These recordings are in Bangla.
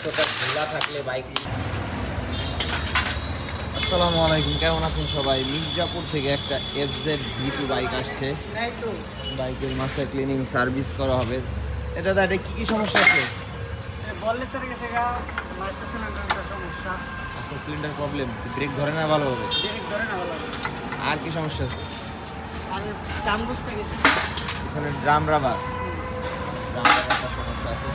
রাস্তাটা খোলা থাকলে বাইক। আসসালামু আলাইকুম, কেমন আছেন সবাই? মির্জাপুর থেকে একটা FZ V2 বাইক আসছে। বাইকের মাস্টার ক্লিনিং সার্ভিস করা হবে। এটা কি কি সমস্যা আছে? মাস্টার সিলিন্ডার প্রবলেম, ব্রেক ধরে না ভালোভাবে। আর কি সমস্যা আছে? পিছনে ড্রাম রাবার সমস্যা আছে।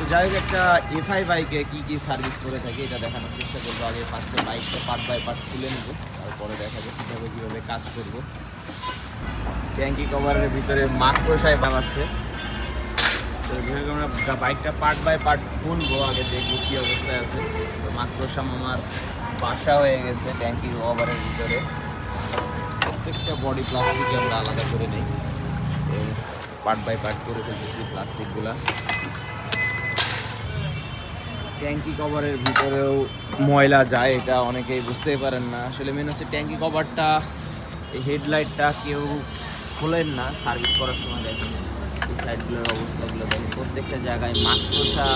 তো যাই হোক, একটা FI বাইকে কি কি সার্ভিস করে থাকে এটা দেখানোর চেষ্টা করবো। আগে ফার্স্টে বাইকটা পার্ট বাই পার্ট খুলে নেবো, তারপরে দেখাবো কীভাবে কাজ করবো। ট্যাঙ্কি কভারের ভিতরে মাকড়সায় বানাচ্ছে। তো যেহেতু আমরা বাইকটা পার্ট বাই পার্ট খুলবো, আগে দেখবো কী অবস্থায় আছে। তো মাকড়সা আমার বাসা হয়ে গেছে ট্যাঙ্কি কভারের ভিতরে। প্রত্যেকটা বডি প্লাস্টিক আমরা আলাদা করে নিই, পার্ট বাই পার্ট করে ফেলতেছি প্লাস্টিকগুলা। ট্যাঙ্কি কভারের ভিতরেও ময়লা যায়, এটা অনেকেই বুঝতেই পারেন না। আসলে মেন হচ্ছে ট্যাঙ্কি কভারটা, এই হেডলাইটটা কেউ খোলেন না সার্ভিস করার সময়। দেখেন এই সাইডগুলোর অবস্থাগুলো, দেখেন প্রত্যেকটা জায়গায় মাকড়সা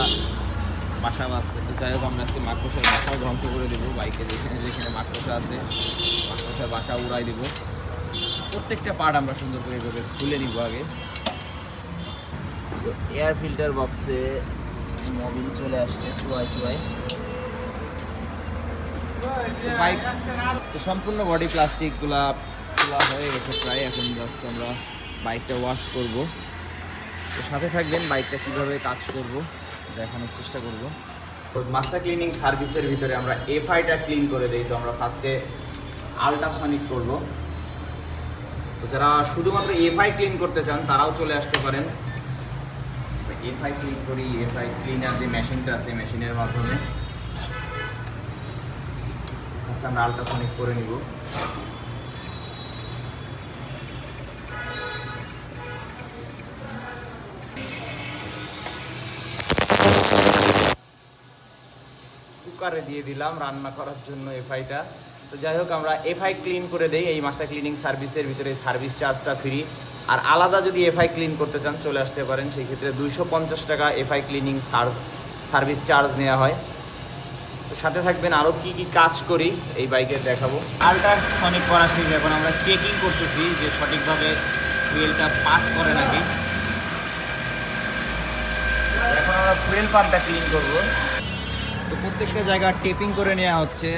বাসা বাঁচছে। তো যাই হোক, আমরা আজকে মাকড়সার বাসাও ধ্বংস করে দেবো। বাইকে যেখানে যেখানে মাকড়সা আছে মাকড়সার বাসা উড়াই দেবো। প্রত্যেকটা পার্ট আমরা সুন্দর করে এভাবে খুলে নিব আগে। তো এয়ার ফিল্টার বক্সে মোবিল চলে আসছে চুয়াই। বাইক তো সম্পূর্ণ বডি প্লাস্টিকগুলা খোলা হয়ে গেছে প্রায়। এখন জাস্ট আমরা বাইকটা ওয়াশ করব। তো সাথে থাকবেন, বাইকটা কীভাবে কাজ করব দেখানোর চেষ্টা করব। তো মাস্টার ক্লিনিং সার্ভিসের ভিতরে আমরা FIটা ক্লিন করে দিই। তো আমরা ফার্স্টে আল্ট্রাসনিক করব। তো যারা শুধুমাত্র FI ক্লিন করতে চান তারাও চলে আসতে পারেন। FI ক্লিন করি, FI ক্লিনার যে মেশিনটা আছে মেশিনের মাধ্যমে ফার্স্ট আমরা আল্ট্রাসনিক করে নিব। কুকারে দিয়ে দিলাম রান্না করার জন্য FIটা। তো যাই হোক, আমরা FI ক্লিন করে দেই। এই মাস্টার ক্লিনিং সার্ভিসের ভিতরে সার্ভিস চার্জটা ফ্রি। আর আলাদা যদি FI ক্লিন করতে চান চলে আসতে পারেন, সেই ক্ষেত্রে 250 টাকা FI ক্লিনিং সার্ভিস চার্জ নেওয়া হয়। তো সাথে থাকবেন, আরও কি কি কাজ করি এই বাইকের দেখাবো। আল্ট্রাসনিক করা শেষ, এখন আমরা চেকিং করতেছি যে সঠিকভাবে ফুয়েলটা পাস করে নাকি। এখন আমরা ফুয়েল পাম্পটা ক্লিন করব। তো প্রত্যেকটা জায়গা টেপিং করে নেওয়া হচ্ছে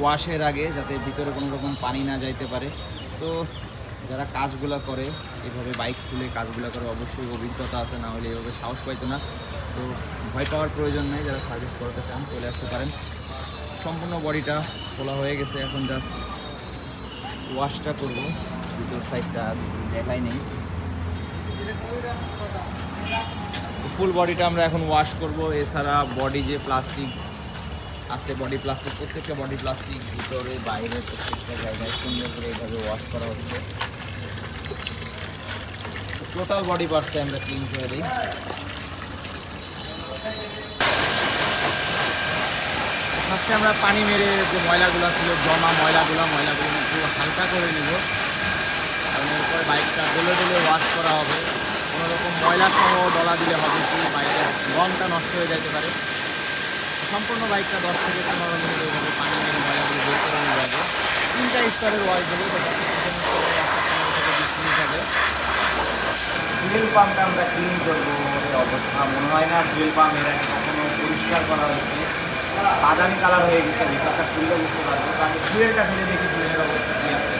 ওয়াশের আগে, যাতে ভিতরে কোনো রকম পানি না যাইতে পারে। তো যারা কাজগুলো করে এভাবে বাইক খুলে কাজগুলো করে অবশ্যই অভিজ্ঞতা আছে, না হলে এভাবে সাহস পাইতো না। তো ভয় পাওয়ার প্রয়োজন নেই, যারা সার্ভিস করতে চান চলে আসতে পারেন। সম্পূর্ণ বডিটা খোলা হয়ে গেছে, এখন জাস্ট ওয়াশটা করব। ভিতর সাইডটা দেখাই নেই। ফুল বডিটা আমরা এখন ওয়াশ করব। এছাড়া বডি যে প্লাস্টিক আছে, বডি প্লাস্টিক প্রত্যেকটা বডি প্লাস্টিক ভিতরে বাইরে প্রত্যেকটা জায়গায় সুন্দর করে এইভাবে ওয়াশ করা হচ্ছে। টোটাল বডি পার্টটা আমরা ক্লিন করে দিই। ফার্স্টে আমরা পানি মেরে যে ময়লাগুলো ছিল জমা ময়লাগুলো একটু হালকা করে নেব, কারণ এরপরে বাইকটা ডলে ওয়াশ করা হবে। কোনো রকম ময়লা সহ ডলা দিলে হবে কি বাইকের রঙটা নষ্ট হয়ে যেতে পারে। সম্পূর্ণ বাইকটা 10 থেকে 15 মিনিট এইভাবে পানি মেরে ময়লাগুলো বের করে নেওয়া যাবে। 3টা স্তরের ওয়াশ দেবো, তো 10 থেকে 20 মিনিট হবে। ফুয়েল পাম্পটা আমরা ক্লিন করবো। অবস্থা মনে হয় না ফুয়েল পাম্প এর আগে কখনো পরিষ্কার করা হয়েছে। বাদামি কালার হয়ে গেছে, ভিতরটা খুললে বুঝতে পারবো। তো আমি ফুয়েলটা ফেলে দেখি ফুয়েলের অবস্থা কী আছে।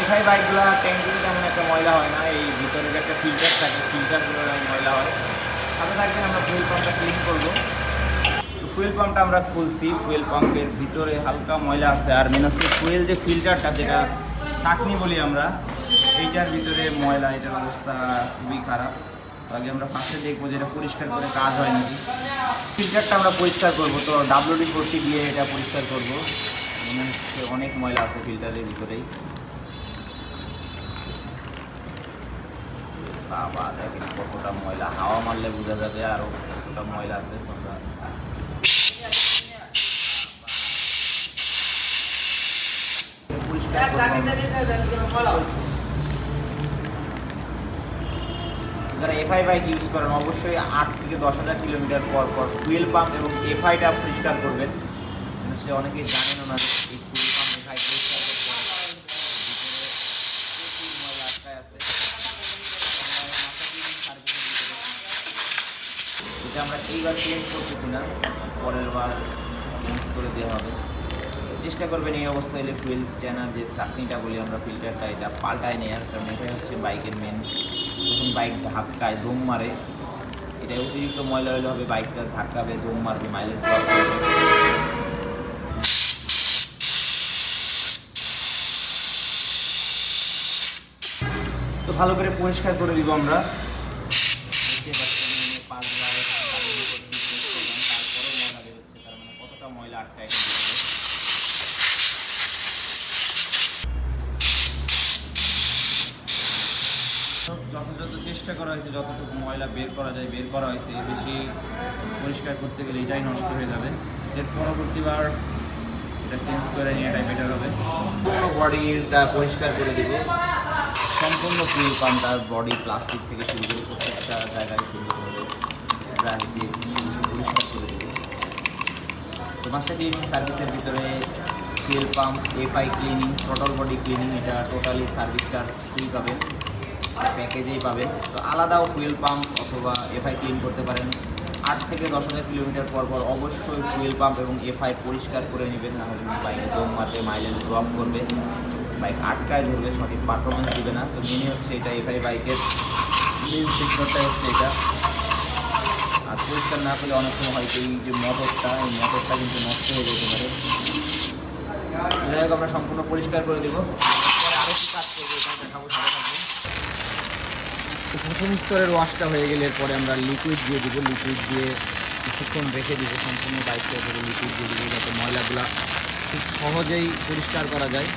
FI বাইকগুলো ট্যাঙ্কিতে তেমন একটা ময়লা হয় না, এই ভিতরের একটা ফিল্টার থাকে, ফিল্টারগুলো ময়লা হয়। সাথে থাকবেন, আমরা ফুয়েল পাম্পটা ক্লিন করবো। তো ফুয়েল পাম্পটা আমরা খুলছি, ফুয়েল পাম্পের ভিতরে হালকা ময়লা আছে। আর মেন হচ্ছে ফুয়েল যে ফিল্টারটা, যেটা ছাঁকনি বলি আমরা, এইটার ভিতরে ময়লা, এটার অবস্থা খুবই খারাপ। আগে আমরা ফার্স্টে দেখবো যে এটা পরিষ্কার করে কাজ হয় নাকি। ফিল্টারটা আমরা পরিষ্কার করবো, তো WD-40 দিয়ে এটা পরিষ্কার করবো। মনে হচ্ছে অনেক ময়লা আছে ফিল্টারের ভিতরেই। বাবা দেখেন কতটা ময়লা, হাওয়া মারলে বোঝা যাবে আরও কতটা ময়লা আছে। পরিষ্কার যারা এফআই বাইক ইউজ করেন অবশ্যই 8 থেকে 10,000 কিলোমিটার পর পর ফুয়েল পাম্প এবং এফআইটা পরিষ্কার করবেন। সে অনেকেই জানেন না যে এই ফুয়েল পাম্প এফআই পরিষ্কার করতে হয়। ভিতরে প্রচুর ময়লা আটকায় আছে। এটা আমরা এইবার চেঞ্জ করতেছি না, পরের বার চেঞ্জ করে দেওয়া হবে। চেষ্টা করবেন এই অবস্থা হলে ফুয়েল স্ট্যানার যে চাকনিটা বলি আমরা, ফিল্টারটা এটা পাল্টায় নেওয়ার, কারণ এটাই হচ্ছে বাইকের মেন। যখন বাইক ধাক্কায় দম মারে, এটা অতিরিক্ত ময়লা হলে হবে বাইকটা ধাক্কাবে, দম মারবে, মাইলেজ ড্রপ করবে। তো ভালো করে পরিষ্কার করে দিব আমরা। কতটা ময়লা আটকায় যথাযথ চেষ্টা করা হয়েছে, যতটুকু ময়লা বের করা যায় বের করা হয়েছে। বেশি পরিষ্কার করতে গেলে এটাই নষ্ট হয়ে যাবে। এর পরবর্তীবার এটা চেঞ্জ করে নিয়ে এটাই বেটার হবে। পুরো বডিটা পরিষ্কার করে দিব, সম্পূর্ণ ফুয়েল পাম্পটার বডি প্লাস্টিক থেকে শুরু করে প্রত্যেকটা জায়গায় সুন্দরভাবে ব্রাশ দিয়ে পরিষ্কার করে দেবো। তো মাস্টার ক্লিনিং সার্ভিসের ভিতরে fuel pump, FI cleaning, total body cleaning, এটা টোটালি সার্ভিস চার্জ ফ্রি পাবেন, প্যাকেজেই পাবেন। তো আলাদাও ফুয়েল পাম্প অথবা এফআই ক্লিন করতে পারেন। 8 থেকে 10,000 কিলোমিটার পর পর অবশ্যই ফুয়েল পাম্প এবং এফআই পরিষ্কার করে নেবেন, নাহলে বাইকে দম মারবে, মাইলেজ ড্রপ করবে, বাইক আটকায় ধরবে, সঠিক পারফরমেন্স দেবে না। তো মেনে হচ্ছে এটা এফআই বাইকের মেন সিগনেচারটাই হচ্ছে এটা। আর পরিষ্কার না করলে অনেক সময় হয়তো এই যে মোটরটা, এই মোটরটা কিন্তু নষ্ট হয়ে যেতে পারে। যাই হোক, আমরা সম্পূর্ণ পরিষ্কার করে দেবো। আরও কি কাজ করবো এটা দেখাবো, সাথে থাকবে। তো প্রথম স্তরের ওয়াশটা হয়ে গেলে এরপরে আমরা লিকুইড দিয়ে দিব। লিকুইড দিয়ে কিছুক্ষণ রেখে দিব, সম্পূর্ণ বাইকটা করে লিকুইড দিয়ে দিব, যাতে ময়লাগুলো খুব সহজেই পরিষ্কার করা যায়।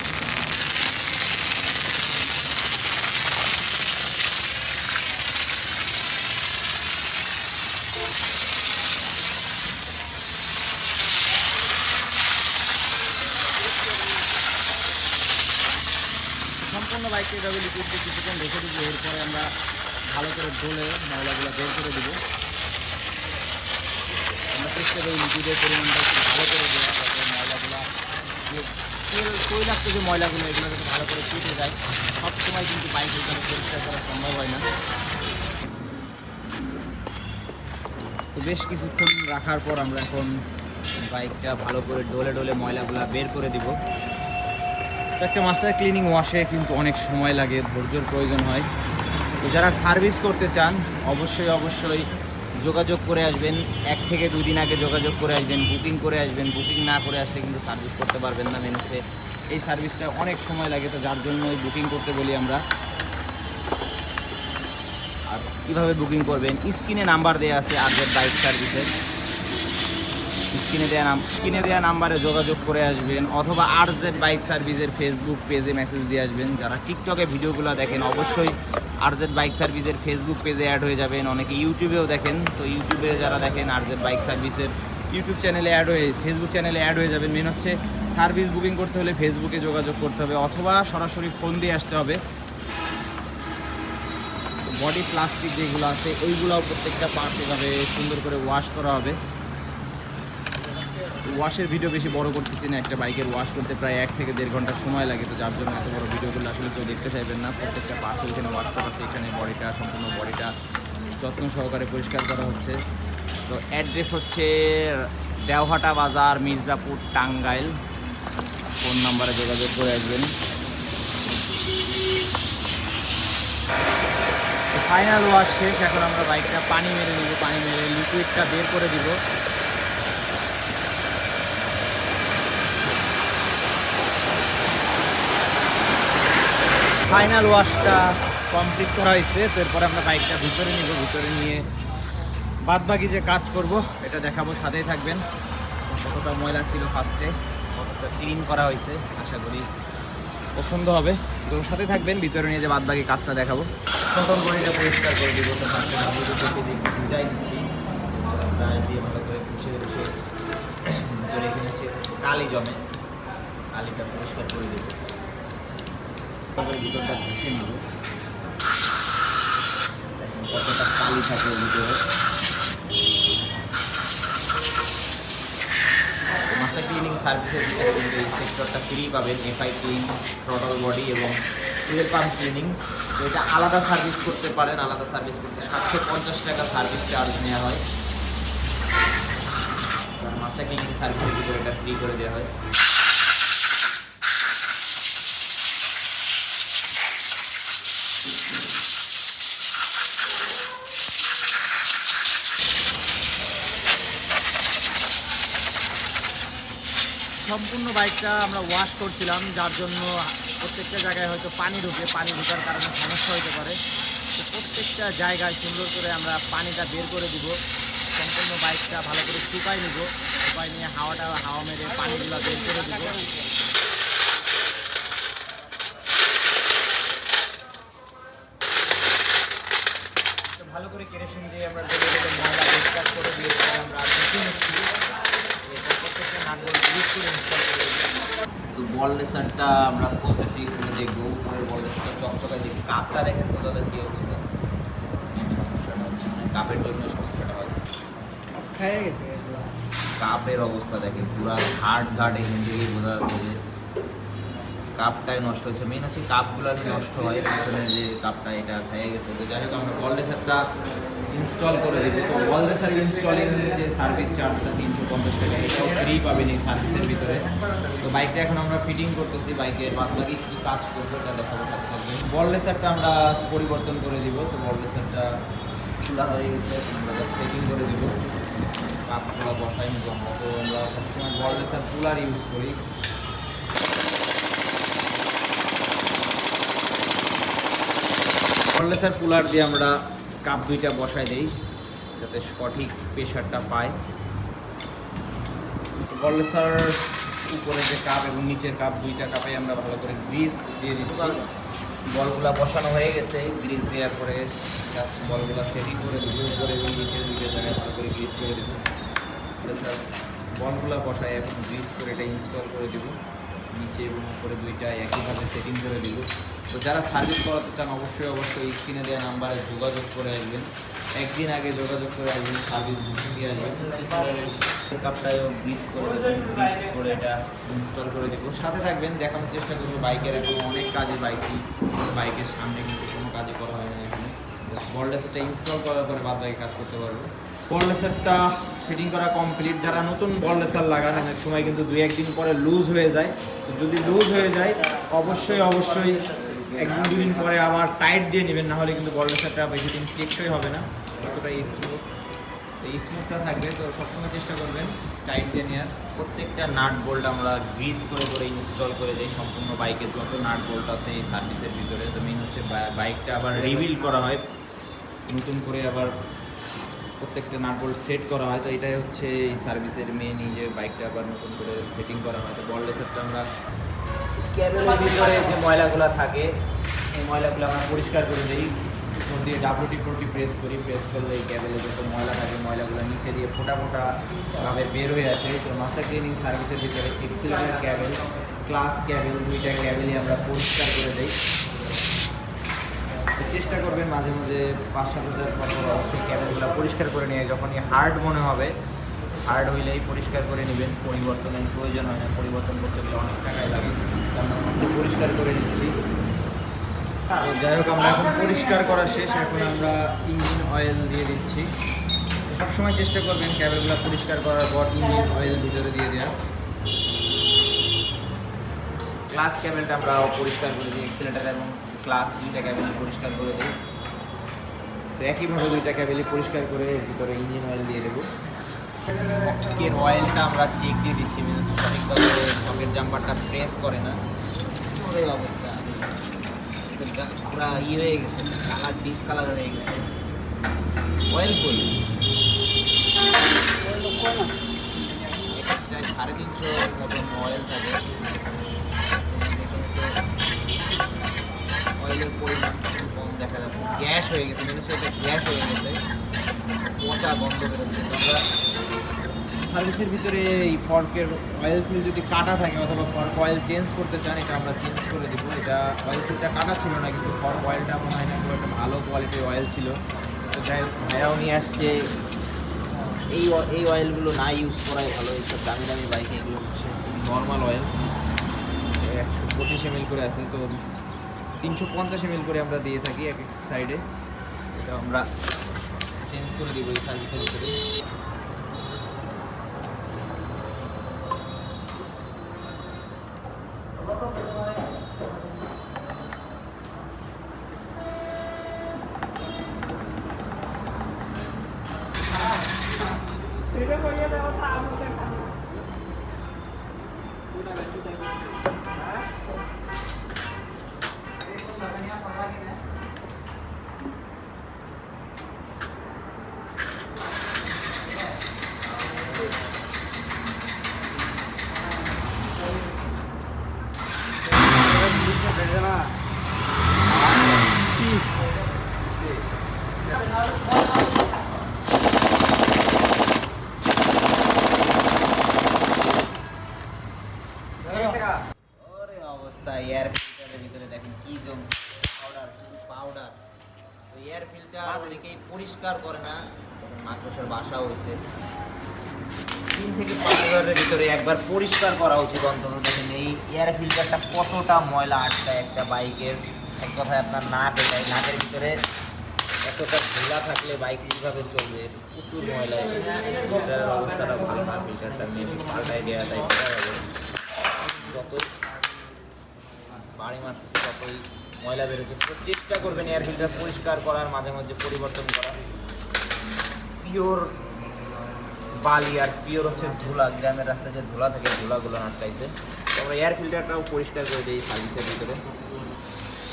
সম্পূর্ণ বাইকটা এভাবে লিকুইড দিয়ে কিছুক্ষণ রেখে দেবো। এরপরে আমরা ভালো করে ধুলে ময়লাগুলো বের করে দেবো। আমরা চেষ্টা করি লিকুইডের পরিমাণটা একটু ভালো করে দেওয়া, যাতে ময়লাগুলো যে তৈলাক্ত যে ময়লাগুলো এগুলো যাতে ভালো করে কেটে যায়। সবসময় কিন্তু বাইক এখানে পরিষ্কার করা সম্ভব হয় না। তো বেশ কিছুক্ষণ রাখার পর আমরা এখন বাইকটা ভালো করে ডলে ডলে ময়লাগুলো বের করে দিব। একটা মাস্টার ক্লিনিং ওয়াশে কিন্তু অনেক সময় লাগে, ধৈর্যের প্রয়োজন হয়। তো যারা সার্ভিস করতে চান অবশ্যই যোগাযোগ করে আসবেন। 1 থেকে 2 দিন আগে যোগাযোগ করে আসবেন, বুকিং করে আসবেন। বুকিং না করে আসলে কিন্তু সার্ভিস করতে পারবেন না। মেন হচ্ছে এই সার্ভিসটা অনেক সময় লাগে, তো যার জন্য বুকিং করতে বলি আমরা। আর কীভাবে বুকিং করবেন, স্ক্রিনে নাম্বার দেওয়া আছে আরজেড বাইক সার্ভিসের। স্ক্রিনে দেওয়া নাম্বারে যোগাযোগ করে আসবেন, অথবা আরজেড বাইক সার্ভিসের ফেসবুক পেজে মেসেজ দিয়ে আসবেন। যারা টিকটকে ভিডিওগুলো দেখেন অবশ্যই আরজেড বাইক সার্ভিসের ফেসবুক পেজে অ্যাড হয়ে যাবেন। অনেকে ইউটিউবেও দেখেন, তো ইউটিউবে যারা দেখেন আরজেড বাইক সার্ভিসের ইউটিউব চ্যানেলে অ্যাড হয়ে, ফেসবুক চ্যানেলে অ্যাড হয়ে যাবেন। মেন হচ্ছে সার্ভিস বুকিং করতে হলে ফেসবুকে যোগাযোগ করতে হবে, অথবা সরাসরি ফোন দিয়ে আসতে হবে। বডি প্লাস্টিক যেগুলো আছে এইগুলোও প্রত্যেকটা পার্ট এভাবে সুন্দর করে ওয়াশ করা হবে। ওয়াশের ভিডিও বেশি বড় করতেছি না, একটা বাইকের ওয়াশ করতে প্রায় 1 থেকে 1.5 ঘন্টা সময় লাগে। তো যার জন্য এত বড় ভিডিওগুলো আসলে কেউ দেখতে চাইবেন না। প্রত্যেকটা পার্ট এখানে ওয়াশ করা আছে, এখানে বডিটা, সম্পূর্ণ বডিটা যত্ন সহকারে পরিষ্কার করা হচ্ছে। তো অ্যাড্রেস হচ্ছে দেওহাটা বাজার, মির্জাপুর, টাঙ্গাইল। ফোন নাম্বারে যোগাযোগ করে আসবেন। ফাইনাল ওয়াশ শেষ, এখন আমরা বাইকটা পানি মেরে নেব। পানি মেরে লিকুইডটা বের করে দিব। ফাইনাল ওয়াশটা কমপ্লিট করা হয়েছে। তো এরপরে আমরা বাইকটা ভিতরে নিব, ভিতরে নিয়ে বাদবাকি যে কাজ করব এটা দেখাবো, সাথেই থাকবেন। কতটা ময়লা ছিল ফার্স্টে, কতটা ক্লিন করা হয়েছে, আশা করি পছন্দ হবে। তো সাথে থাকবেন, ভিতরে নিয়ে যে বাদবাকি কাজটা দেখাবো। প্রথম বডিটা পরিষ্কার করে দিব। তো ফার্স্টে ভিজাই দিচ্ছি দিয়ে ভালো করে বসে বসে ভিতরে এখানে হচ্ছে কালি জমে, কালিটা পরিষ্কার করে দেবো। ভিতরটা ঘষে নেব। কতটা কালি থাকে এর ভিতরে। মাস্টার ক্লিনিং সার্ভিসের ভিতরে কিন্তু এই সেক্টরটা ফ্রি পাবেন, এফআই ক্লিন, থ্রটল বডি এবং ফুয়েল পাম্প ক্লিনিং। তো এটা আলাদা সার্ভিস করতে পারেন, আলাদা সার্ভিস করতে 750 টাকা সার্ভিস চার্জ নেওয়া হয়। মাস্টার ক্লিনিং সার্ভিসের ভিতরে এটা ফ্রি করে দেওয়া হয়। সম্পূর্ণ বাইকটা আমরা ওয়াশ করছিলাম, যার জন্য প্রত্যেকটা জায়গায় হয়তো পানি ঢোকার কারণে সমস্যা হতে পারে। তো প্রত্যেকটা জায়গায় সুন্দর করে আমরা পানিটা বের করে দিব। সম্পূর্ণ বাইকটা ভালো করে শুকাই নিব, শুকাই নিয়ে হাওয়া মেরে পানিগুলো বের করে দিব। ভালো করে কেরোসিন দিয়ে আমরা ডেলে ডেলে ময়লা পরিষ্কার করে দিয়ে আমরা ঢুকিয়ে নিচ্ছি। এরপর প্রত্যেকটা নাট বল্ট ইউজ করে ইনস্টল করে দিচ্ছি। তো বল রেসারটা আমরা খুলতেছি, খুলে দেখবো উপরের বল রেসারটা চকচকায় দেখি। কাপটা দেখেন তো তাদের কী অবস্থা। সমস্যাটা হচ্ছে মানে কাপের জন্য সমস্যাটা হয়। খেয়ে গেছে কাপের অবস্থা দেখেন, পুরো হার্ড এখান থেকেই বোঝা যাচ্ছে যে কাপটাই নষ্ট হচ্ছে। মেন হচ্ছে কাপগুলো নষ্ট হয়, পিছনে যে কাপটা এটা খেয়ে গেছে। তো যাই হোক আমরা বল রেসারটা ইনস্টল করে দেবো। তো বল রেসার ইনস্টলিং যে সার্ভিস চার্জটা 350 টাকা, এটাও ফ্রি পাবেন এই সার্ভিসের ভিতরে। তো বাইকটা এখন আমরা ফিটিং করতেছি, বাইকের বাদবাকি কী কাজ করবো এটা দেখাবো সাথে থাকবে। বল রেসারটা আমরা পরিবর্তন করে দিব। তো বল রেসারটা খোলা হয়ে গেছে, আমরা সেটিং করে দিব। কাপগুলো বসাই নিব আমরা। তো আমরা সবসময় বল রেসার কুলার ইউজ করি। কন্ডেন্সার কুলার দিয়ে আমরা কাপ দুইটা বসাই দিই যাতে সঠিক প্রেশারটা পায়। কন্ডেন্সার উপরে যে কাপ এবং নিচের কাপ, দুইটা কাপে আমরা ভালো করে গ্রিস দিয়ে দিচ্ছি। বলগুলা বসানো হয়ে গেছে, গ্রিস দেওয়ার পরে জাস্ট বলগুলা সেটিং করে দেবো। উপরে এবং নিচের দুইটা জায়গায় ভালো করে গ্রিস করে দেবো। কন্ডেন্সার বলগুলা বসায় এখন গ্রিস করে এটা ইনস্টল করে দেবো। নিচে এবং উপরে দুইটা একইভাবে সেটিং করে দিব। তো যারা সার্ভিস করাতে চান অবশ্যই স্ক্রিনে দেওয়া নাম্বারে যোগাযোগ করে আসবেন। একদিন আগে যোগাযোগ করে আসবেন, সার্ভিস বুকিং দিয়ে আসবেন। কাপটাও গ্রিস করে দেবেন, গ্রিস করে এটা ইনস্টল করে দেবো। সাথে থাকবেন, দেখানোর চেষ্টা করবো। বাইকের এখন অনেক কাজে বাইকের সামনে কিন্তু কোনো কাজে করা হয় না এখানে। বল রেসারটা ইনস্টল করার পরে বাদ বাকি কাজ করতে পারবো। বল রেসারটা ফিটিং করা কমপ্লিট। যারা নতুন বল রেসার লাগান অনেক সময় কিন্তু 2-1 দিন পরে লুজ হয়ে যায়। তো যদি লুজ হয়ে যায় অবশ্যই 1-2 দিন পরে আবার টাইট দিয়ে নেবেন, নাহলে কিন্তু বল রেসারটা বেশি দিন টেকসই হবে না। এতটা স্মুথ, এই স্মুথটা থাকবে। তো সবসময় চেষ্টা করবেন টাইট দিয়ে নেওয়ার। প্রত্যেকটা নাট বোল্ট আমরা গ্রিস করে ইনস্টল করে দিই। সম্পূর্ণ বাইকের যত নাট বোল্ট আছে এই সার্ভিসের ভিতরে। তো মেন হচ্ছে বাইকটা আবার রিবিল্ড করা হয়, নতুন করে আবার প্রত্যেকটা নাট বোল্ট সেট করা হয়। তো এটাই হচ্ছে এই সার্ভিসের মেন, যে বাইকটা আবার নতুন করে সেটিং করা হয়। তো বল রেসারটা আমরা ক্যাবেলের ভিতরে যে ময়লাগুলো থাকে এই ময়লাগুলো আমরা পরিষ্কার করে দিই। উপর দিয়ে WD-40 প্রেস করলে এই ক্যাবেলে যত ময়লা থাকে ময়লাগুলো নিচে দিয়ে ফোঁটা বের হয়ে আসে। তো মাস্টার ক্লিনিং সার্ভিসের ভিতরে এক্সিলেন্ট ক্যাবেল, ক্লাস ক্যাবেল, দুইটা ক্যাবেলই আমরা পরিষ্কার করে দিই। চেষ্টা করবেন মাঝে মাঝে 5-7 হাজার পর অবশ্যই ক্যাবেলগুলো পরিষ্কার করে নিয়ে, যখনই হার্ড মনে হবে, হার্ড হইলেই পরিষ্কার করে নেবেন। পরিবর্তনের প্রয়োজন হয় না, পরিবর্তন করতে গেলে অনেক টাকাই লাগে। আমরা পরিষ্কার করে নিচ্ছি। তো যাই হোক আমরা এখন পরিষ্কার করা শেষ, এখন আমরা ইঞ্জিন অয়েল দিয়ে দিচ্ছি। সবসময় চেষ্টা করবেন ক্যাবেলগুলো পরিষ্কার করার পর ইঞ্জিন অয়েল ভিতরে দিয়ে দেওয়া। ক্লাস ক্যাবেলটা আমরা পরিষ্কার করে দিই, এক্সিলেটার এবং ক্লাস দুইটা ক্যাবেলই পরিষ্কার করে দিই। তো একইভাবে দুইটা ক্যাবেলই পরিষ্কার করে ভিতরে ইঞ্জিন অয়েল দিয়ে দেবো। এর অয়েলটা আমরা চেক দিয়ে দিচ্ছি, সঠিকভাবে সকেট জাম্পারটা প্রেস করে না। ওই অবস্থা পুরা হয়ে গেছে, কালার ডিসকালার হয়ে গেছে। অয়েল কই 350 মতন অয়েল থাকে। অয়েলের পরিমাণ কম দেখা যাচ্ছে, গ্যাস হয়ে গেছে, এটা গ্যাস হয়ে গেছে, পচা গন্ধ বেরোচ্ছে। আমরা সার্ভিসের ভিতরে এই ফর্কের অয়েল সিল যদি কাটা থাকে অথবা ফর্ক অয়েল চেঞ্জ করতে চান, এটা আমরা চেঞ্জ করে দেবো। এটা অয়েল সিলটা কাটা ছিল না, কিন্তু ফর্ক অয়েলটা মনে হয় না খুব একটা ভালো কোয়ালিটির অয়েল ছিল। তো যাই হোক, ভাইরাও নিয়ে আসছে এই অয়েলগুলো না ইউজ করাই ভালো। এইসব দামি দামি বাইকে এগুলো হচ্ছে নর্মাল অয়েল, 125 ml করে আছে, তো 350 ml করে আমরা দিয়ে থাকি এক এক সাইডে। এটা আমরা চেঞ্জ করে দিব এই সার্ভিসের ভিতরে। ওরে অবস্থা, এয়ার ফিল্টারের ভিতরে দেখেন কি জমছে, পাউডার, শুধু পাউডার। তো এয়ার ফিল্টার অনেকেই পরিষ্কার করে না, মাকড়সার বাসা হয়েছে। 3 থেকে 5 হাজারের ভিতরে একবার পরিষ্কার করা উচিত অন্তত। দেখেন এই এয়ার ফিল্টারটা কতটা ময়লা আটকায় একটা বাইকের। এক কথায় আপনার নাক, এটাই নাকের ভিতরে এতটা ধুলা থাকলে বাইক কীভাবে চলবে, প্রচুর ময়লা। ফিল্টারের অবস্থাটা ভালো না, ফিল্টারটা মেবি পাল্টাই দেওয়া তাই হবে। যতই বাড়ি মারতেছে ততই ময়লা বেরোচ্ছে। তো চেষ্টা করবেন এয়ার ফিল্টার পরিষ্কার করার, মাঝে মাঝে পরিবর্তন করার। পিওর বালি আর পিওর হচ্ছে ধুলা, গ্রামের রাস্তায় যে ধুলা থাকে ধুলাগুলো আটকাইছে। তো আমরা এয়ার ফিল্টারটাও পরিষ্কার করে দিই সার্ভিসের ভিতরে।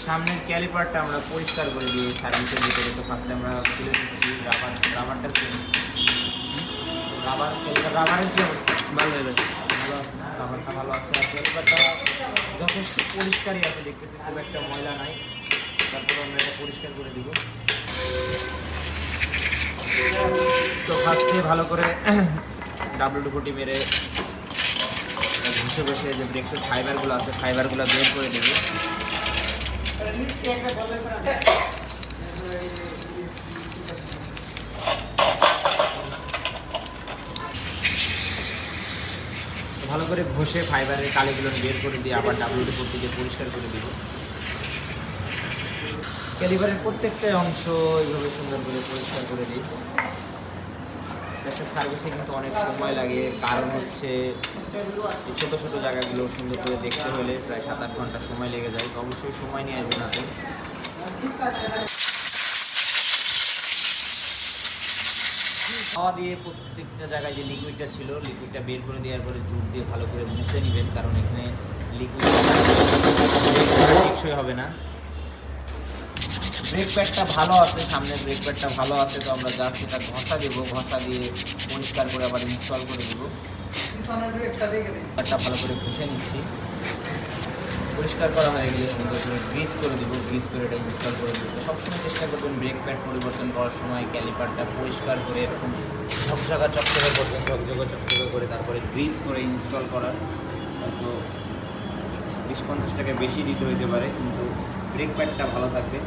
সামনের ক্যালিপারটা আমরা পরিষ্কার করে দিই সার্ভিসের ভিতরে। তো ফার্স্টে আমরা খুলে দিচ্ছি রাবারের রাবারের কি অবস্থা? ভালো হয়ে গেছে, ভালো আছে না? রাবারটা ভালো আছে, আর ক্যালিপারটা যথেষ্ট পরিষ্কারই আছে, দেখতেছি খুব একটা ময়লা নাই। তারপর আমরা এটা পরিষ্কার করে দিব। তো ফার্স্টে ভালো করে WD-40 মেরে ঘুষে বসে যে ব্রেকসের ফাইবারগুলো আছে ফাইবারগুলো বের করে দেব। ভালো করে ঘষে ফাইবারের কালিগুলো বের করে দিয়ে আবার WD-40 দিয়ে পরিষ্কার করে দিব। ক্যালিপারের প্রত্যেকটা অংশ এইভাবে সুন্দর করে পরিষ্কার করে দিই। একটা সার্ভিসে কিন্তু অনেক সময় লাগে, কারণ হচ্ছে এই ছোটো ছোটো জায়গাগুলো সুন্দর করে দেখতে হলে প্রায় 7-8 ঘন্টা সময় লেগে যায়। তো অবশ্যই সময় নিয়ে আসবেন আপনি। হাওয়া দিয়ে প্রত্যেকটা জায়গায় যে লিকুইডটা ছিল লিকুইডটা বের করে দেওয়ার পরে জুট দিয়ে ভালো করে মুছে নেবেন, কারণ এখানে লিকুইড টেকসই হবে না। ব্রেক প্যাডটা ভালো আছে, সামনের ব্রেক প্যাডটা ভালো আছে। তো আমরা জাস্ট এটা ঘষা দেবো, ঘষা দিয়ে পরিষ্কার করে আবার ইনস্টল করে দেবো। প্যাডটা ভালো করে ঘষে নিচ্ছি। পরিষ্কার করা হয়ে গেলে সুন্দর করে গ্রিস করে দেবো, গ্রিস করে এটা ইনস্টল করে দেবো। সবসময় চেষ্টা করবেন ব্রেক প্যাড পরিবর্তন করার সময় ক্যালিপারটা পরিষ্কার করে এরকম ঝকঝকা চকচকে করবেন, ঝকঝকা চকচকে করে তারপরে গ্রিস করে ইনস্টল করার। তো 20-50 টাকা বেশি দিতে হইতে পারে, কিন্তু ব্রেক প্যাডটা ভালো থাকবে।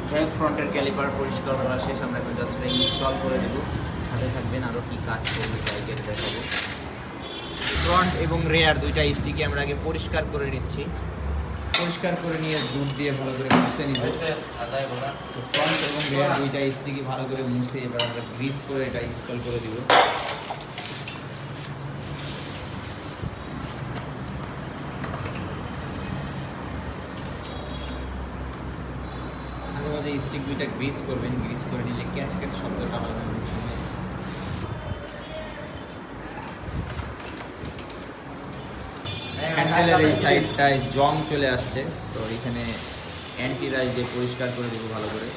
যাই ফ্রন্টের ক্যালিপার পরিষ্কার করা শেষ, আমরা এখন জাস্ট ইনস্টল করে দেবো। সাথে থাকবেন, আরও কী কাজ করবে বাইকের দেখাবো। ফ্রন্ট এবং রেয়ার দুইটা স্টিকে আমরা আগে পরিষ্কার করে নিচ্ছি। পরিষ্কার করে নিয়ে জুট দিয়ে ভালো করে মুছে নিব। তো ফ্রন্ট এবং রেয়ার দুইটা স্টিকে ভালো করে মুছে এবার আমরা গ্রিস করে এটা ইনস্টল করে দিব। মাঝে মাঝে স্টিক দুইটা গ্রিস করবেন, গ্রিস করে নিলে ক্যাচ ক্যাচ শব্দটা হয় না। হ্যান্ডেলের এই সাইডটায় জং চলে আসছে, তো এখানে অ্যান্টি রাইস দিয়ে পরিষ্কার করে দেবো ভালো করে।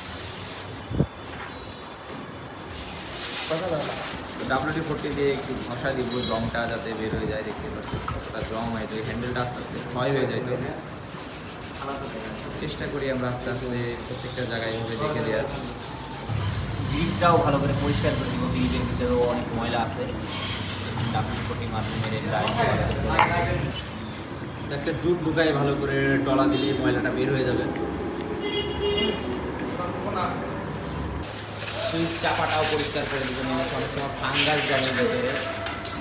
WD-40 দিয়ে একটু ঘষা দিব, জংটা যাতে বের হয়ে যায়। দেখতে পাচ্ছি কতটা জং হয়, তো এই হ্যান্ডেলটা আস্তে আস্তে ক্ষয় হয়ে যায়। তো চেষ্টা করি আমরা আস্তে আস্তে প্রত্যেকটা জায়গায় এভাবে দেখে দেওয়ার। গ্রিপটাও ভালো করে পরিষ্কার করে দিব, গ্রিপের ভিতরেও অনেক ময়লা আছে। WD-40 মাধ্যমে একটা জুট ঢুকায় ভালো করে টলা দিলে ময়লাটা বের হয়ে যাবে। সুইচ চাপাটাও পরিষ্কার করে দেবো। অনেক সময় ফাঙ্গাস জমে ভেতরে,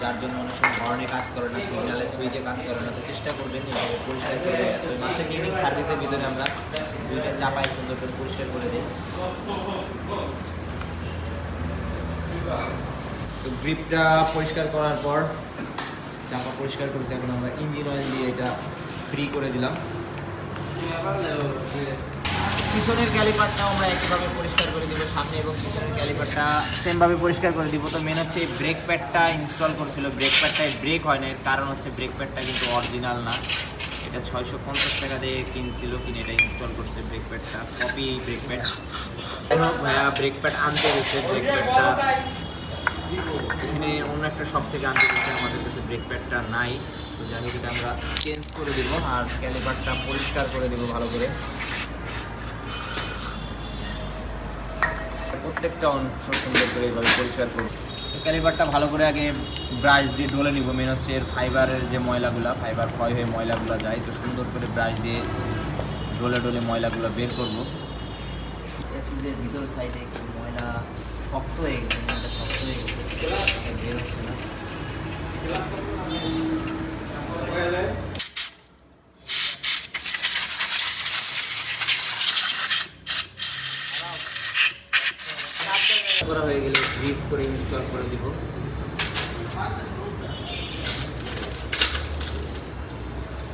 যার জন্য অনেক সময় হর্নে কাজ করে না, সিগনালে সুইচে কাজ করে না। তো চেষ্টা করবেন এভাবে পরিষ্কার করে। তো মাসে ক্লিনিক সার্ভিসের ভিতরে আমরা দুইটা চাপাই সুন্দর করে পরিষ্কার করে দিই। তো গ্রিপটা পরিষ্কার করার পর চাপা পরিষ্কার করেছি, এখন আমরা ইঞ্জিন অয়েল দিয়ে এটা ফ্রি করে দিলাম। পিছনের ক্যালিপারটাও আমরা একইভাবে পরিষ্কার করে দিব, সামনে এবং পিছনের ক্যালিপারটা সেমভাবে পরিষ্কার করে দিব। তো মেন হচ্ছে এই ব্রেক প্যাডটা ইনস্টল করছিল, ব্রেক প্যাডটায় ব্রেক হয় না। এর কারণ হচ্ছে ব্রেক প্যাডটা কিন্তু অরিজিনাল না, এটা 650 টাকা দিয়ে কিনছিল, কিনে এটা ইনস্টল করছে। ব্রেক প্যাডটা কপি ব্রেক প্যাড, ভাইয়া ব্রেক প্যাড আনতে গেছে, ব্রেক প্যাডটা এখানে অন্য একটা শপ থেকে আনতে গেছে, আমাদের কাছে ব্রেক প্যাডটা নাই। তো যাই হোক এটা আমরা চেঞ্জ করে দেবো আর ক্যালিপারটা পরিষ্কার করে দেবো ভালো করে। প্রত্যেকটা অংশ সুন্দর করে এইভাবে পরিষ্কার করব। ক্যালিপারটা ভালো করে আগে ব্রাশ দিয়ে ডলে নিব। মেন হচ্ছে এর ফাইবারের যে ময়লাগুলো, ফাইবার ক্ষয় হয়ে ময়লাগুলো যায়, তো সুন্দর করে ব্রাশ দিয়ে ডলে ডলে ময়লাগুলো বের করব। চ্যাসিসের ভিতর সাইডে একটু ময়লা শক্ত হয়ে গেছে, ময়লাটা শক্ত হয়ে গেছে, বের হচ্ছে না। করা হয়ে গেলে গ্রিস করে ইনস্টল করে দিব।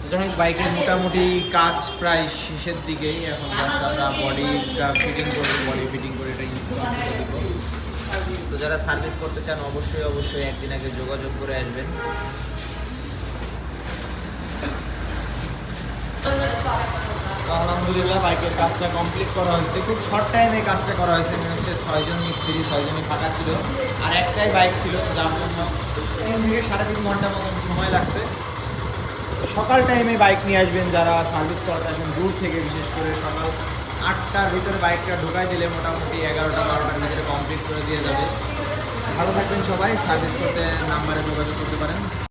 যাই হোক বাইকের মোটামুটি কাজ প্রায় শেষের দিকেই, এখন জাস্ট আমরা বডিটা ফিটিং করবো, বডি ফিটিং করে এটা ইনস্টল করে দিব। তো যারা সার্ভিস করতে চান অবশ্যই একদিন আগে যোগাযোগ করে আসবেন। আলহামদুলিল্লাহ বাইকের কাজটা কমপ্লিট করা হয়েছে, খুব শর্ট টাইমে কাজটা করা হয়েছে। মনে হচ্ছে 6 জন মিস্ত্রি, 6 জনই ফাঁকা ছিল, আর একটাই বাইক ছিল, যার জন্য 3 থেকে 3.5 ঘন্টা মতন সময় লাগছে। সকাল টাইমে বাইক নিয়ে আসবেন যারা সার্ভিস করতে আসেন দূর থেকে, বিশেষ করে সকাল 8টার ভিতরে বাইকটা ঢোকাই দিলে মোটামুটি 11টা-12টার ভিতরে কমপ্লিট করে দিয়ে যাবে। ভালো থাকবেন সবাই, সার্ভিস করতে নাম্বারে যোগাযোগ করতে পারেন।